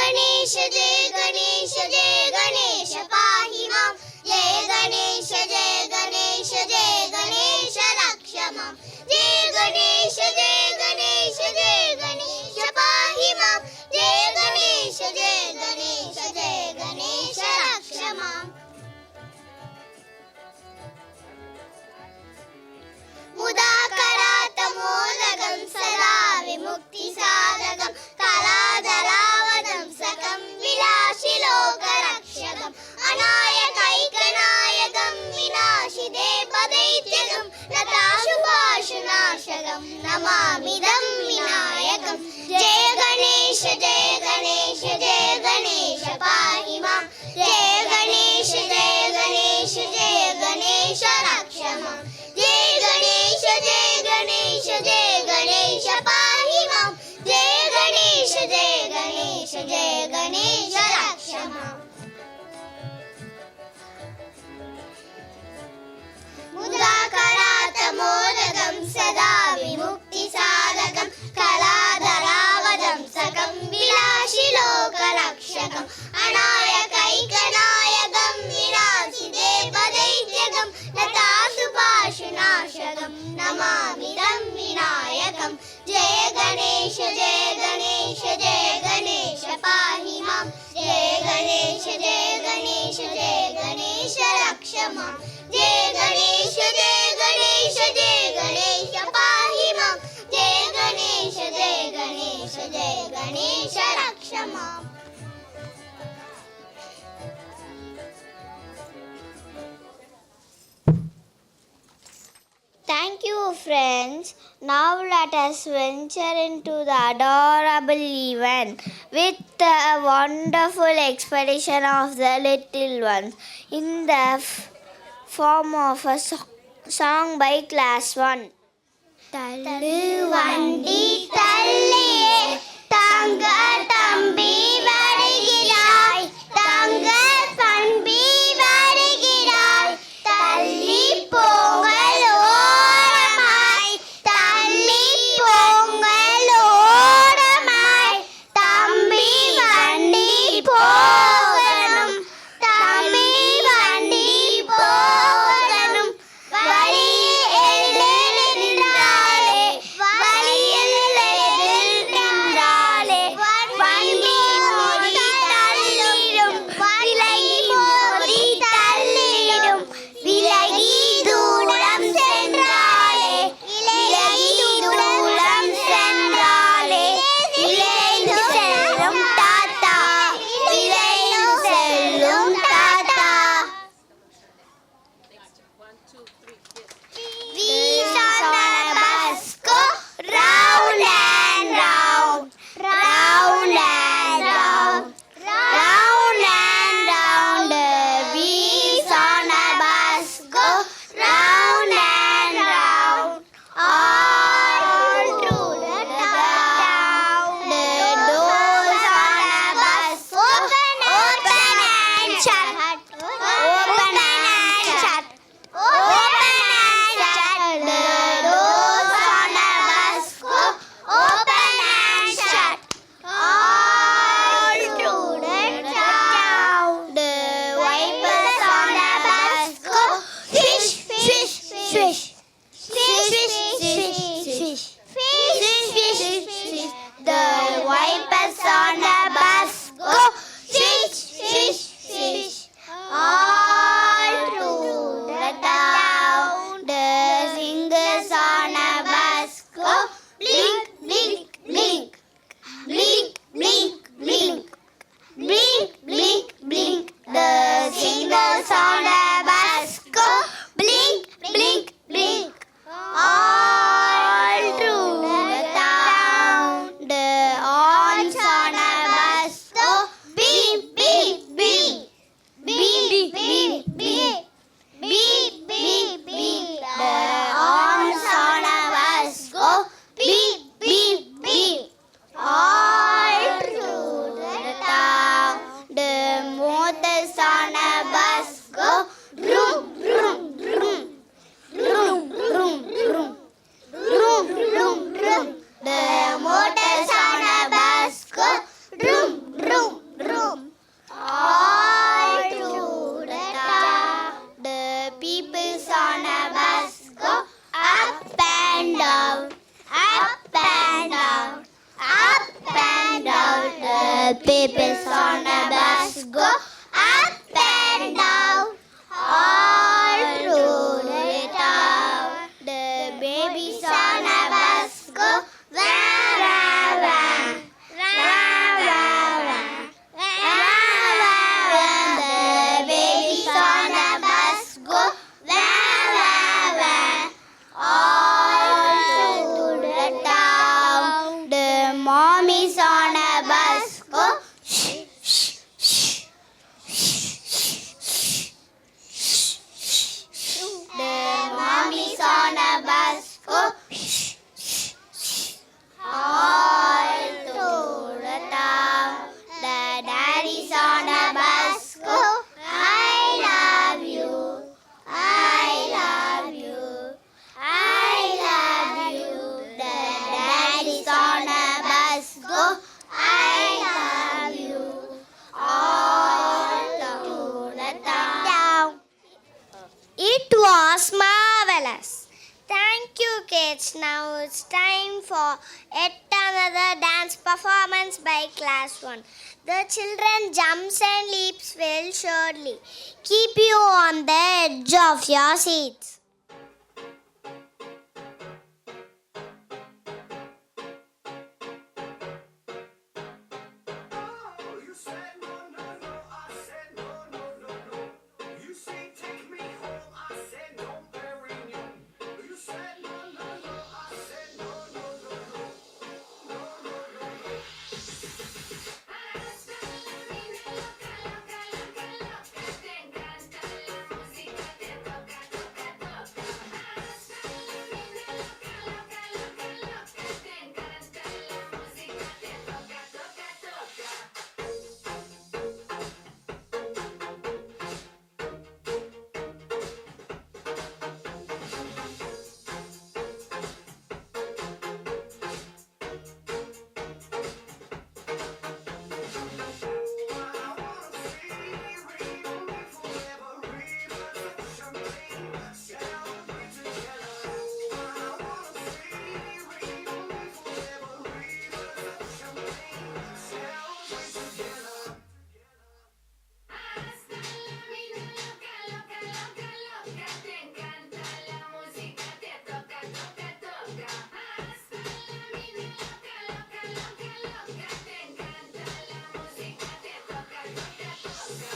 गणेश जय गणेश पाहि मां जय गणेश रक्ष मां जय गणेश पाहि मां जय गणेश रक्ष मां मुदाकरात् मोदकं सदा विमुक्तिसाधकं कलाधरावदंसकं विलासिलोकरक्षकम् अनायकैकनायकं विनाशिदेवदैत्यकं लताशुभाशुनाशकं नमामिदं विनायकं जय गणेश पाहि मां जय गणेश रक्ष मां जय गणेश पाहि मां जय गणेश रक्ष मां मुदाकरात् मोदकं सदा विमुक्तिसाधकं कलाधरावदंसकं विलासिलोकरक्षकम् अनायकैकनायकं विनाशिदेवदैत्यकं लताशुभाशुनाशकं नमामिदं विनायकं जय गणेश पाहि मां जय गणेश रक्ष मां जय गणेश पाहि मां जय गणेश रक्ष मां Thank you, friends. Now let us venture into the adorable event with a wonderful expedition of the little ones in the form of a song by Class 1. தள்ளு வண்டி தள்ளியே தங்க தம்பி வருகிறாய் தங்க பண்பி வருகிறாய் தள்ளி போங்கள் ஓரமாய் தள்ளி போங்கள் ஓரமாய் தம்பி வண்டி போகணும் தம்பி வண்டி போகணும் வழியில் நின்றாலே வழியில் நின்றாலே வண்டி மோதி தள்ளிடும் விலகி மோதி தள்ளிடும் விலகி தூரம் சென்றாலே விலகி தூரம் சென்றாலே விளைந்து செல்லும் தாத்தா விளைந்து செல்லும் தாத்தா We on a bus go round and round, round and round, round and round. We on a bus go round and round, all through the town. The doors on a bus open and shut, open and shut, open Peoples on a bus go up and down, all through the town. The babies on a bus go wah, wah, wah. Wah, wah, wah. Wah, wah, wah. The babies on a bus go wah, wah, wah. All through the town. The mommies on a bus go shh, shh, shh. The mommies on a bus go shh, shh, shh. All through the town. The daddies on a bus go I love you, I love you, I love you. The daddies on a bus go I love you, all through the town. It was marvelous. Thank you, kids. Now it's time for yet another dance performance by Class 1. The children jumps and leaps will surely keep you on the edge of your seats. You said no, no, no. I said no, no, no, no. You say take me home. I said no, Perignon. You said no, no, no. I said no, no, no, no. No, no, no, no. Hasta la vida loca, loca, loca, loca. Te encanta la música, te toca, toca, toca. Hasta la vida loca, loca, loca, loca. Te encanta la música, te toca, toca, toca.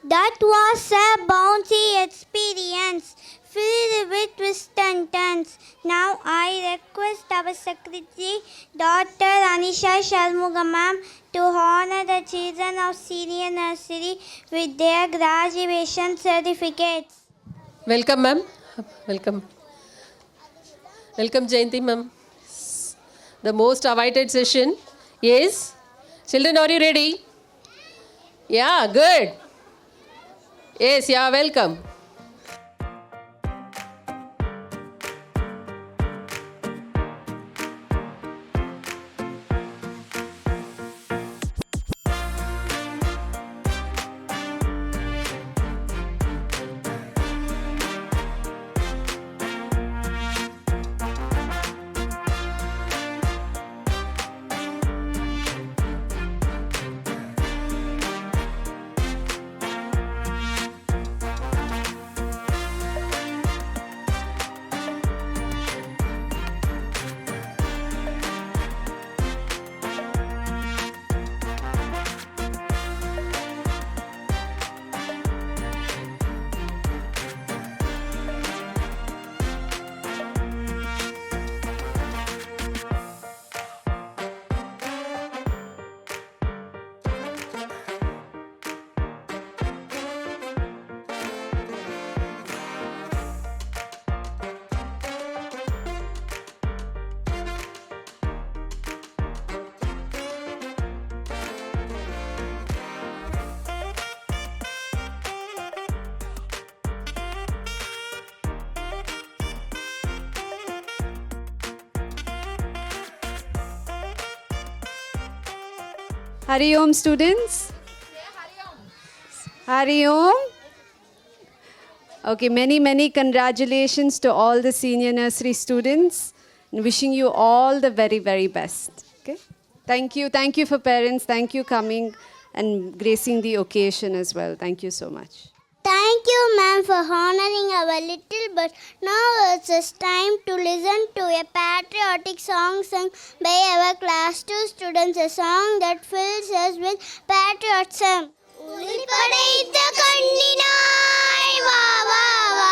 That was a bouncy experience filled with twists and turns. Now I request our Secretary, Dr. Anisha Sharmuga ma'am, to honor the children of senior nursery with their graduation certificates. Welcome, ma'am. Welcome. Welcome, Jayanti, ma'am. The most awaited session is... Children, are you ready? Yeah, good. Yes, yeah, welcome. Hari Om, students. Hari Om. Okay, many congratulations to all the senior nursery students. And wishing you all the very best. Okay. Thank you for parents. Thank you coming and gracing the occasion as well. Thank you so much. Thank you, ma'am, for honoring our little bird. Now it's time to listen to a patriotic song sung by our class 2 students, a song that fills us with patriotism. உளிப்படைத்த கண்ணினாய் வா வா வா,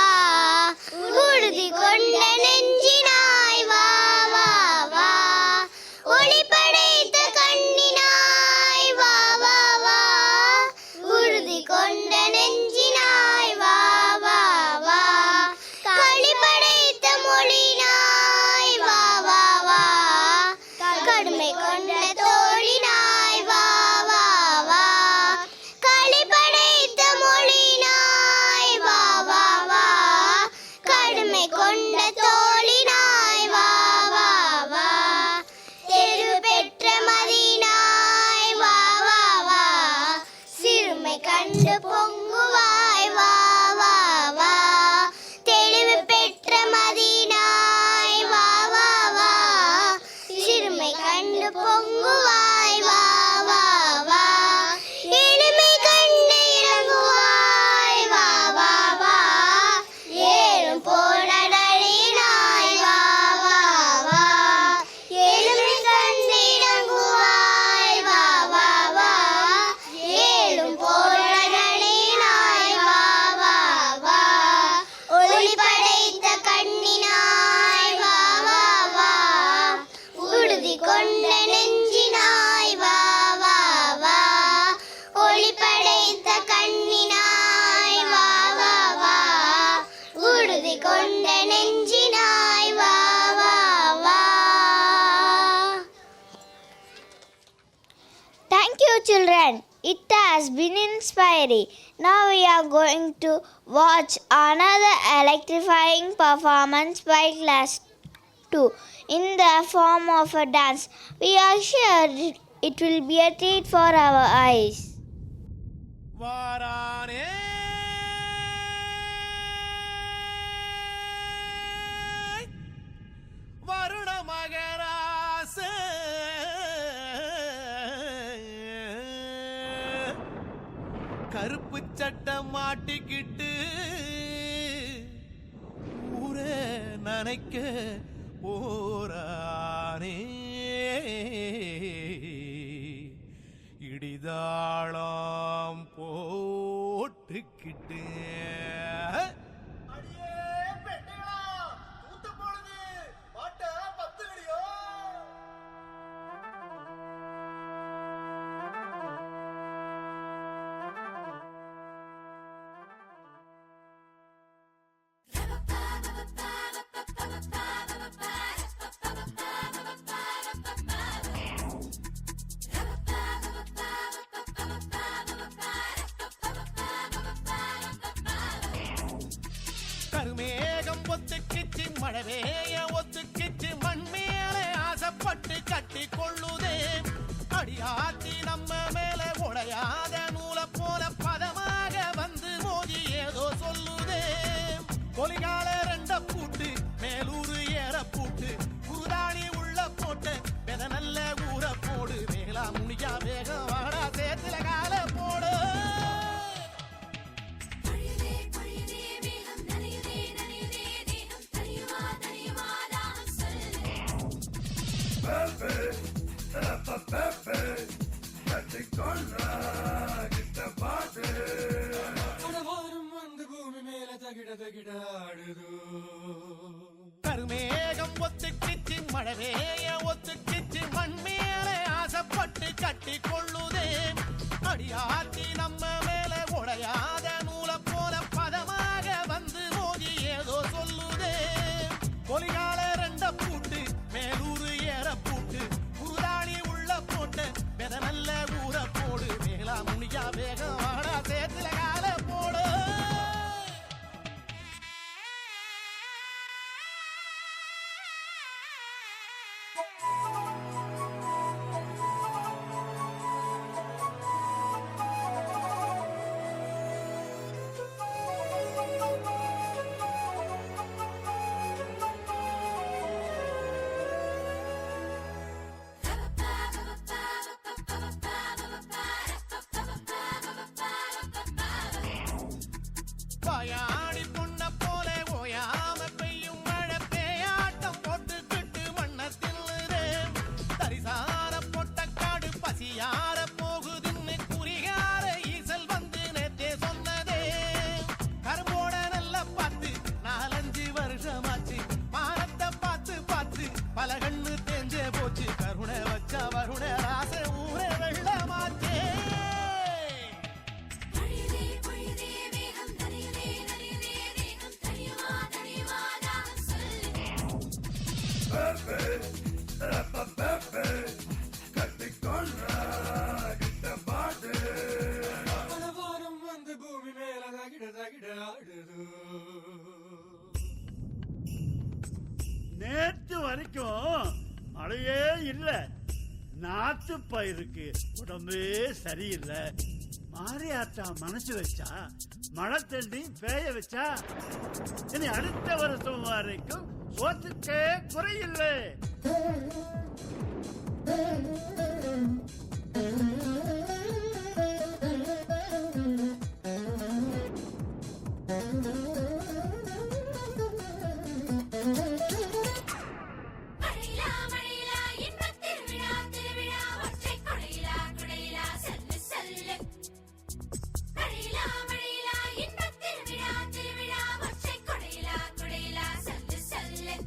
உறுதி கொண்ட நெஞ்சினாய் வா வா வா, ஒளிப்படைத்த கண்ணினாய் வா வா வா, உறுதி கொண்ட நெஞ்சினாய் வா வா வா, களிப்படைத்த மொழினாய் வா வா வா, கடுமை கொண்ட தோழினாய் வா வா வா, களிப்படைத்த மொழினாய் வா வா வா, கடுமை கொண்ட தோழினாய் வா வா வா, தெருவு பெற்ற மதினாய் வா வா வா, சிறுமை கண்டு பொங்குவாய் வா வா வா, தெளிவு பெற்ற மதினாய் வா வா வா, சிறுமை கண்டு பொங்குவாய் வா வா வா, எளிமை கண்டு இறங்குவாய் வா வா வா, ஏறும் போனடழினாய் வா வா வா, எளிமை கண்டு இறங்குவாய் வா வா வா, ஏழும் போனடழினாய் வா வா வா, ஒளி படைத்த கண்ணினாய் வா வா வா, உறுதி கொண்ட நெஞ்சினாய் வா வா வா, ஒளி படைத்த கண்ணினாய் வா வா வா, உறுதி கொண்ட நெஞ்சினாய் வா வா வா. Thank you, children. It has been inspiring. Now we are going to watch another electrifying performance by class 2 in the form of a dance. We are sure it will be a treat for our eyes. வாரானே வருண மகராச கருப்பு சட்டை மாட்டிக்கிட்டு ஊரே நனைக்க போறானே இடிதாளம் போட்டுக்கிட்டு கருமேகம் ஒத்துக்கிச்சு மழவேய ஒத்துக்கிச்சு மண் மேலே ஆசைப்பட்டு கட்டி கொள்ளுதே அடியாத்தி நம்ம மேல உடையாத நூலை போல பதமாக வந்து மோதி ஏதோ சொல்லுதே கொலிகால ரெண்ட பூட்டு மேலூரு ஏற பூட்டு குருதாணி உள்ள போட்டு வெத நல்ல ஊற போடு வேலா முனியா வேகம் வாடா சேத்துல கால போடு கருமேகம் ஒத்துக்கிச்சு மழவேய ஒத்துக்கிச்சு மண் மேலே ஆசைப்பட்டு கட்டி கொள்ளுதே அடியாத்தி நம்ம மேல உடையாத நூலை போல பதமாக வந்து மோதி ஏதோ சொல்லுதே கொலிகால ரெண்ட பூட்டு மேலூரு ஏற பூட்டு குருதாணி உள்ள போட்டு வெத நல்ல ஊற போடு வேலா முனியா வேகம் வாடா சேத்துல கால போடு வாயாடி பொண்ண போல ஓயாம பெய்யும் மழை பேயாட்டம் போட்டுக்கிட்டு மண்ண தின்னுதே. தரிசார பொட்ட காடு பசியார போகுதுன்னு குறிகார ஈசல் வந்து நேத்தே சொன்னதே. கரும்போட நல்ல பார்த்து 4-5 வருஷமாச்சு, மானத்தை பார்த்து பார்த்து பல கண்ணு தேஞ்சே போச்சு. கருணை வச்சா வருண ராச ஊர வெள்ளமாச்சே. பொழியுதே பொழியுதே மேகம் நனையுதே நனையுதே தேகம் தனியுமா தனியுமா தாகம் சொல்லு. நேற்று வரைக்கும் மழையே இல்லை. நாத்து பயிருக்கு உடம்பே சரியில்லை. மாரியாத்தா மனசு வச்சா மழை தண்ணி பேய வச்சா இனி அடுத்த வருஷம் வரைக்கும் சோத்துக்கே குறையில்லை. மழையிலா மழையிலா இன்பத் திருவிழா திருவிழா ஒற்றைக் கொடையிலா கொடையிலா செல்லு செல்லு. மழையிலா மழையிலா இன்பத் திருவிழா திருவிழா ஒற்றைக் கொடையிலா கொடையிலா செல்லு செல்லு.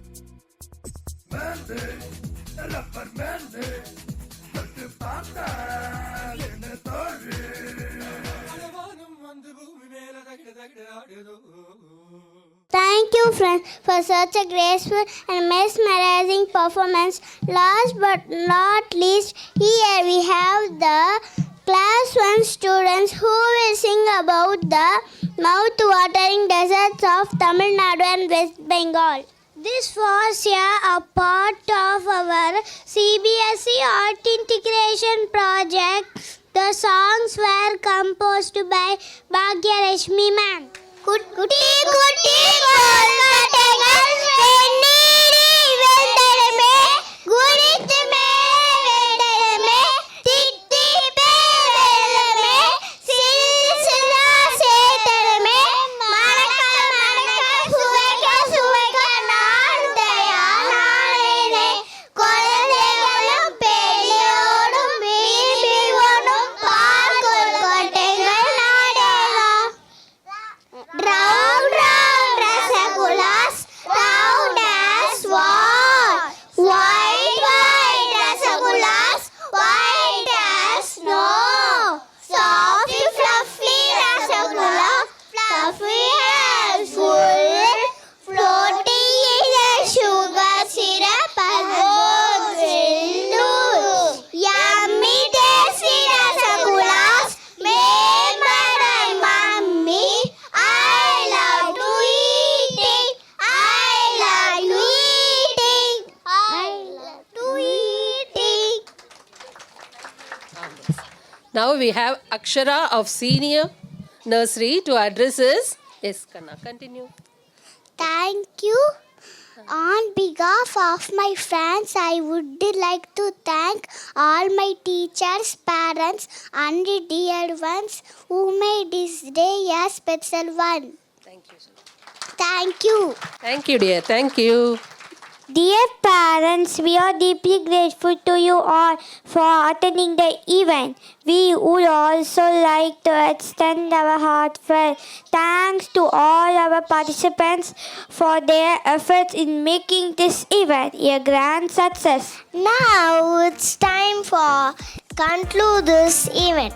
Thank you, friends, for such a graceful and mesmerizing performance. Last but not least, here we have the Class 1 students who will sing about the mouth-watering deserts of Tamil Nadu and West Bengal. This was a part of our CBSE Art Integration project. The songs were composed by Bhagyarashmi ma'am. Kutti kutti kolkataigal venneeri vendarume gudithu mele vendarume tittippe velume silsila seetarume manaka manaka suvaika suvaika naadaya naadene kolandegalum peliyodum veebivonum paal kolkataigal naadega. Round, round rasagulas, round as what? White, white rasagulas, white as snow. Softly, fluffy rasagula, fluffy as wool. Floating in the sugar syrup as gold will. Yummy, tasty rasagulas, made by my mummy. I love to eating. I love to eating. I love to eating. Now we have Akshara of senior nursery to address us. Yes, Kanna, continue. Thank you. On behalf of my friends, I would like to thank all my teachers, parents, and dear ones who made this day a special one. Thank you, sir. Thank you. Thank you, dear. Thank you. Dear parents, we are deeply grateful to you all for attending the event. We would also like to extend our heartfelt thanks to all our participants for their efforts in making this event a grand success. Now it's time for conclude this event.